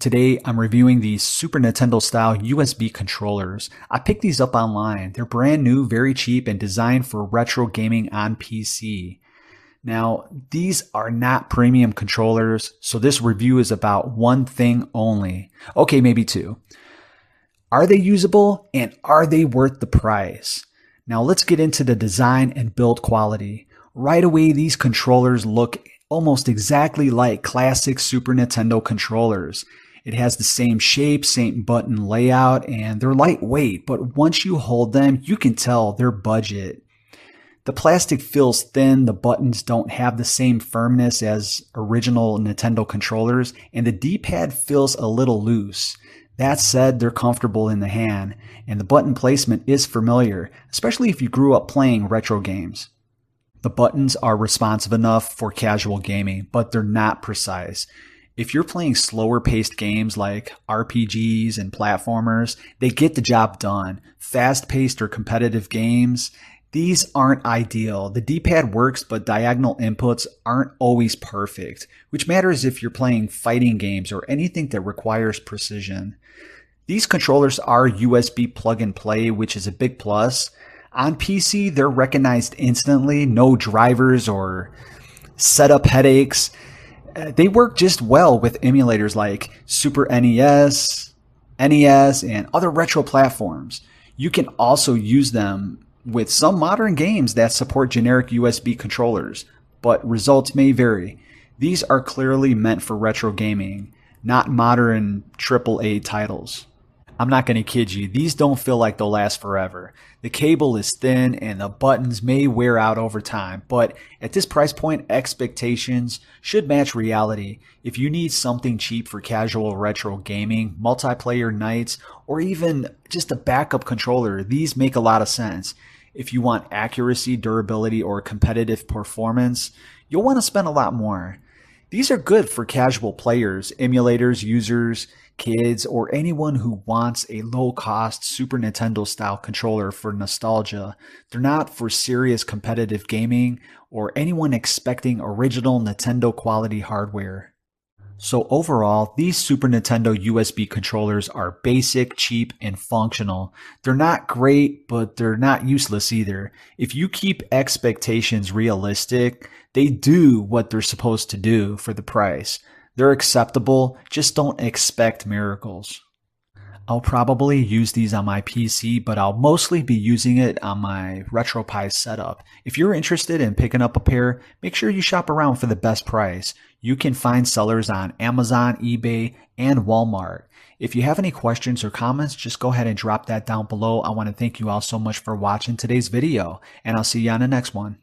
Today I'm reviewing these Super Nintendo style USB controllers. I picked these up online. They're brand new, very cheap, and designed for retro gaming on PC. Now, these are not premium controllers, so this review is about one thing only. Okay, maybe two. Are they usable and are they worth the price? Now let's get into the design and build quality. Right away, these controllers look almost exactly like classic Super Nintendo controllers. It has the same shape, same button layout, and they're lightweight, but once you hold them, you can tell they're budget. The plastic feels thin, the buttons don't have the same firmness as original Nintendo controllers, and the D-pad feels a little loose. That said, they're comfortable in the hand, and the button placement is familiar, especially if you grew up playing retro games. The buttons are responsive enough for casual gaming, but they're not precise. If you're playing slower paced games like RPGs and platformers, they get the job done. Fast paced or competitive games, these aren't ideal. The D-pad works, but diagonal inputs aren't always perfect, which matters if you're playing fighting games or anything that requires precision. These controllers are USB plug and play, which is a big plus. On PC, they're recognized instantly, no drivers or setup headaches. They work just well with emulators like Super NES, NES, and other retro platforms. You can also use them with some modern games that support generic USB controllers, but results may vary. These are clearly meant for retro gaming, not modern AAA titles. I'm not going to kid you, these don't feel like they'll last forever. The cable is thin and the buttons may wear out over time, but at this price point, expectations should match reality. If you need something cheap for casual retro gaming, multiplayer nights, or even just a backup controller, these make a lot of sense. If you want accuracy, durability, or competitive performance, you'll want to spend a lot more. These are good for casual players, emulators, users, kids, or anyone who wants a low-cost Super Nintendo-style controller for nostalgia. They're not for serious competitive gaming or anyone expecting original Nintendo-quality hardware. So overall, these Super Nintendo USB controllers are basic, cheap, and functional. They're not great, but they're not useless either. If you keep expectations realistic, they do what they're supposed to do for the price. They're acceptable, just don't expect miracles. I'll probably use these on my PC, but I'll mostly be using it on my RetroPie setup. If you're interested in picking up a pair, make sure you shop around for the best price. You can find sellers on Amazon, eBay, and Walmart. If you have any questions or comments, just go ahead and drop that down below. I want to thank you all so much for watching today's video, and I'll see you on the next one.